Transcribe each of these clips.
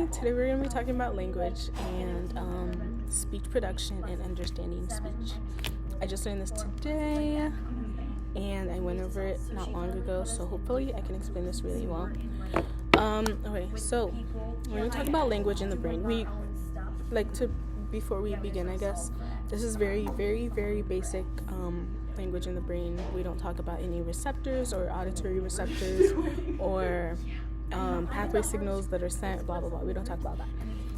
Today we're going to be talking about language and speech production and understanding speech. I just learned this today, and I went over it not long ago, so hopefully I can explain this really well. Okay, so when we talk about language in the brain, before we begin, I guess, this is very, very, very basic language in the brain. We don't talk about any receptors or auditory receptors or pathway signals that are sent, blah, blah, blah. We don't talk about that.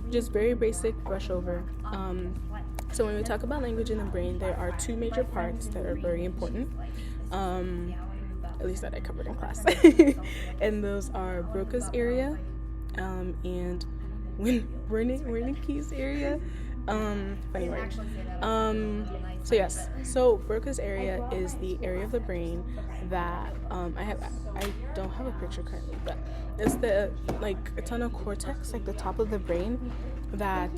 Just very basic, brush over. So when we talk about language in the brain, there are two major parts that are very important, at least that I covered in class. And those are Broca's area and Wernicke's area. Funny word. So Broca's area is the area of the brain that I don't have a picture currently, but it's it's on a cortex, like the top of the brain, that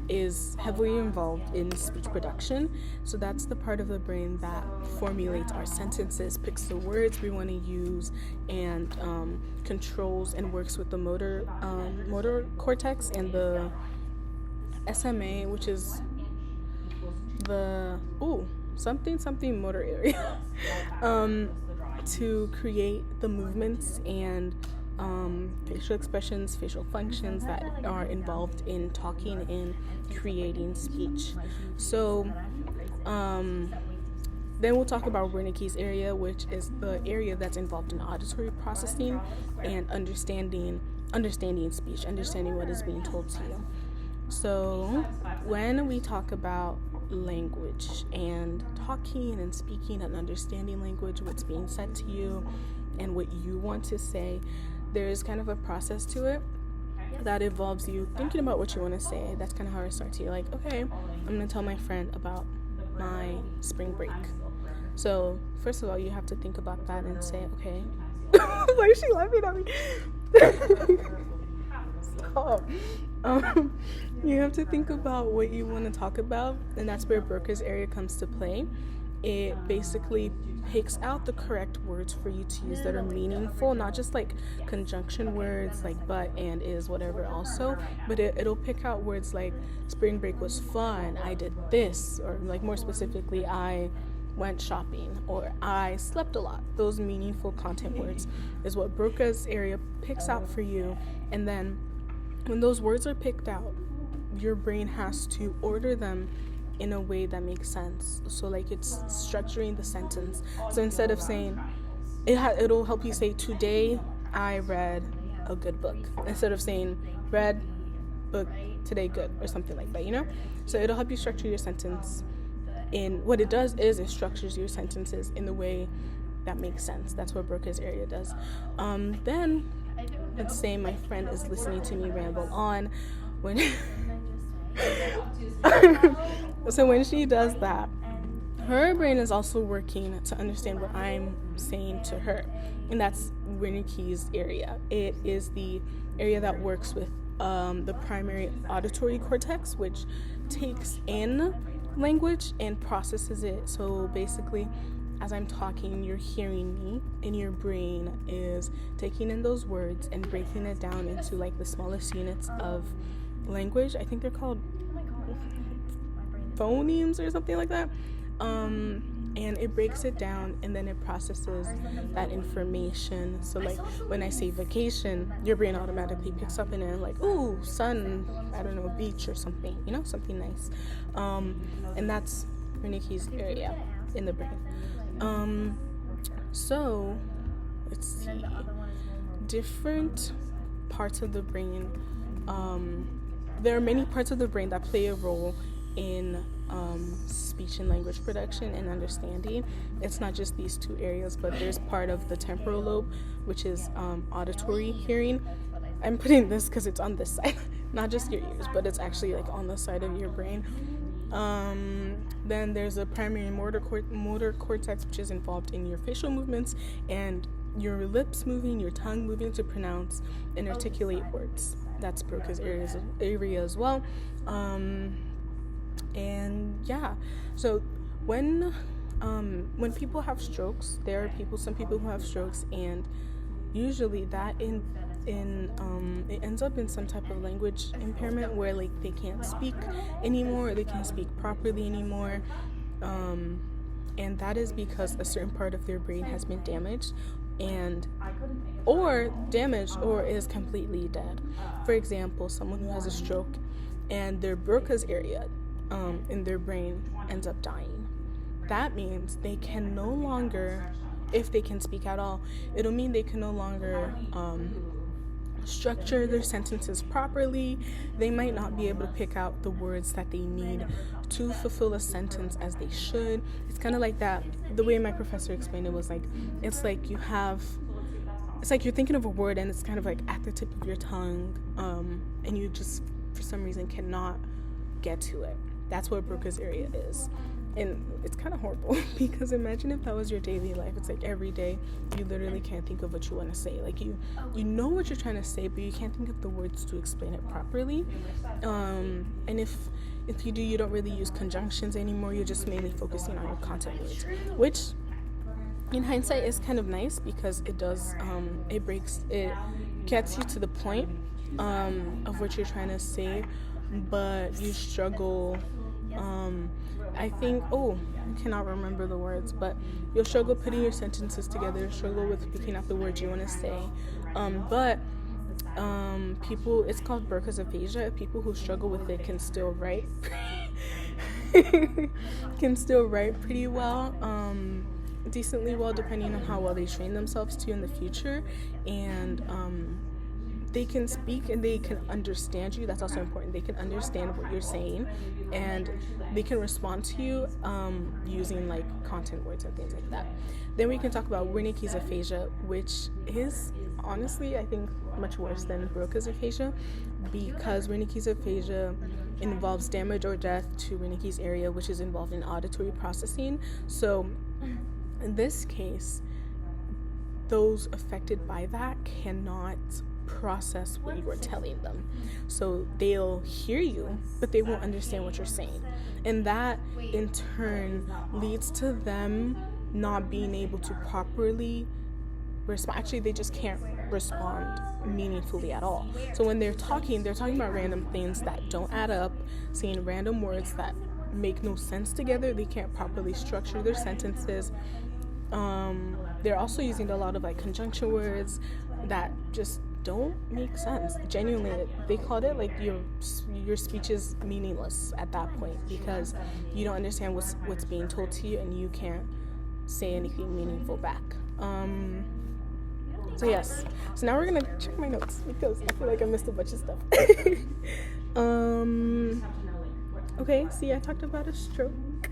is heavily involved in speech production. So that's the part of the brain that formulates our sentences, picks the words we want to use, and controls and works with the motor cortex and the SMA, which is the something motor area, to create the movements and facial expressions, facial functions that are involved in talking and creating speech. So then we'll talk about Wernicke's area, which is the area that's involved in auditory processing and understanding speech, understanding what is being told to you. So when we talk about language and talking and speaking and understanding language, what's being said to you and what you want to say, there's kind of a process to it that involves you thinking about what you want to say. That's kind of how it starts. You're like, okay, I'm going to tell my friend about my spring break. So first of all, you have to think about that and say, okay, why is she laughing at me? Stop. You have to think about what you want to talk about, and that's where Broca's area comes to play. It basically picks out the correct words for you to use that are meaningful, not just like conjunction words like but, and, is, whatever also, but it'll pick out words like spring break was fun, I did this, or like more specifically, I went shopping, or I slept a lot. Those meaningful content words is what Broca's area picks out for you. And then when those words are picked out, your brain has to order them in a way that makes sense. So like it's structuring the sentence. So instead of saying, it'll help you say, today I read a good book, instead of saying, read book today good, or something like that, you know? So it'll help you structure your sentence. What it does is it structures your sentences in the way that makes sense. That's what Broca's area does. Then let's say my friend is listening to me ramble on so when she does that, her brain is also working to understand what I'm saying to her, and that's Wernicke's area. It is the area that works with the primary auditory cortex, which takes in language and processes it. So basically, as I'm talking, you're hearing me, and your brain is taking in those words and breaking it down into like the smallest units of language. I think they're called phonemes or something like that. And it breaks it down, and then it processes that information. So like when I say vacation, your brain automatically picks up in it like, ooh, sun, I don't know, beach or something, you know, something nice. And that's Wernicke's area in the brain. So let's see, different parts of the brain. There are many parts of the brain that play a role in speech and language production and understanding. It's not just these two areas, but there's part of the temporal lobe, which is auditory hearing. I'm putting this because it's on this side, not just your ears, but it's actually like on the side of your brain. Then there's a primary motor cortex, which is involved in your facial movements and your lips moving, your tongue moving to pronounce and articulate words. That's Broca's area as well. And yeah, so when people have strokes, some people who have strokes, and usually that it ends up in some type of language impairment where like they can't speak anymore, or they can't speak properly anymore, and that is because a certain part of their brain has been damaged or is completely dead. For example, someone who has a stroke and their Broca's area in their brain ends up dying. That means they can no longer, if they can speak at all, it'll mean they can no longer structure their sentences properly. They might not be able to pick out the words that they need to fulfill a sentence as they should. It's kind of like that. The way my professor explained it was like, it's like you're thinking of a word and it's kind of like at the tip of your tongue, and you just for some reason cannot get to it. That's what Broca's area is. And it's kind of horrible because imagine if that was your daily life. It's like every day you literally can't think of what you want to say. Like you know what you're trying to say, but you can't think of the words to explain it properly. And if you do, you don't really use conjunctions anymore. You're just mainly focusing on your content words, which in hindsight is kind of nice because it does it gets you to the point of what you're trying to say, but you struggle. I think, I cannot remember the words, but you'll struggle putting your sentences together, struggle with picking out the words you want to say. But people, it's called Broca's aphasia. People who struggle with it can still write, pretty well, decently well, depending on how well they train themselves to in the future. And they can speak and they can understand you. That's also important. They can understand what you're saying and they can respond to you using like content words and things like that. Then we can talk about Wernicke's aphasia, which is honestly, I think, much worse than Broca's aphasia, because Wernicke's aphasia involves damage or death to Wernicke's area, which is involved in auditory processing. So in this case, those affected by that cannot process what you are telling them. So they'll hear you, but they won't understand what you're saying. And that in turn leads to them not being able to properly respond. Actually, they just can't respond meaningfully at all. So when they're talking about random things that don't add up, saying random words that make no sense together. They can't properly structure their sentences. They're also using a lot of like conjunction words that just don't make sense. Genuinely, they called it like your speech is meaningless at that point because you don't understand what's being told to you and you can't say anything meaningful back. So yes. So now we're gonna check my notes because I feel like I missed a bunch of stuff. Okay, see, I talked about a stroke.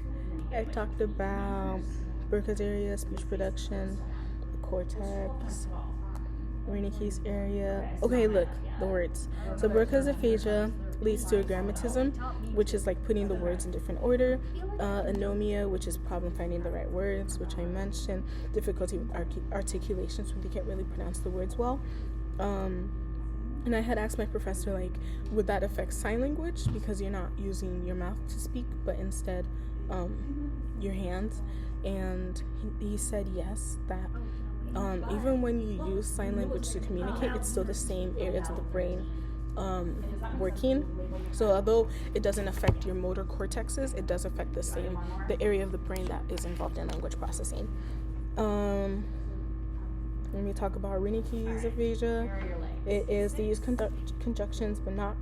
I talked about Broca's area, speech production, the cortex, Wernicke's area. Okay, look, the words. So Broca's aphasia leads to agrammatism, which is like putting the words in different order. Anomia, which is problem finding the right words, which I mentioned. Difficulty with articulations when they can't really pronounce the words well. And I had asked my professor, like, would that affect sign language because you're not using your mouth to speak, but instead your hands. And he said yes, that even when you use sign language to communicate, it's still the same areas of the brain working. So although it doesn't affect your motor cortexes, it does affect the area of the brain that is involved in language processing. Let me talk about Wernicke's aphasia. It is they use conjunctions but not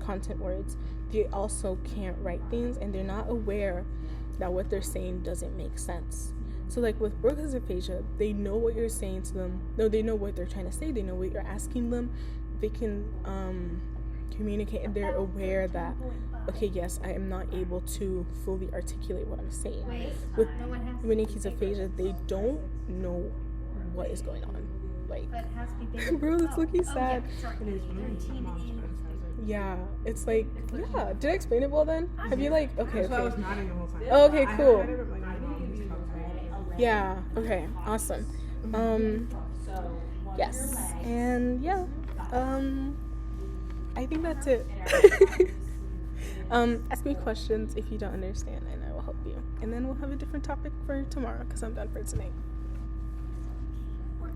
content words. They also can't write things and they're not aware that what they're saying doesn't make sense. So like with Broca's aphasia, they know what you're saying to them. No, they know what they're trying to say. They know what you're asking them. They can communicate and they're aware that, okay, yes, I am not able to fully articulate what I'm saying. With Wernicke's aphasia, they don't know what is going on. Like, bro, it's looking sad. Yeah, it's like, yeah. Did I explain it well then? Have you like, okay. I was nodding the whole time. Oh, okay, cool. Yeah, okay, awesome. Yes, and yeah, I think that's it. Ask me questions if you don't understand and I will help you. And then we'll have a different topic for tomorrow because I'm done for tonight.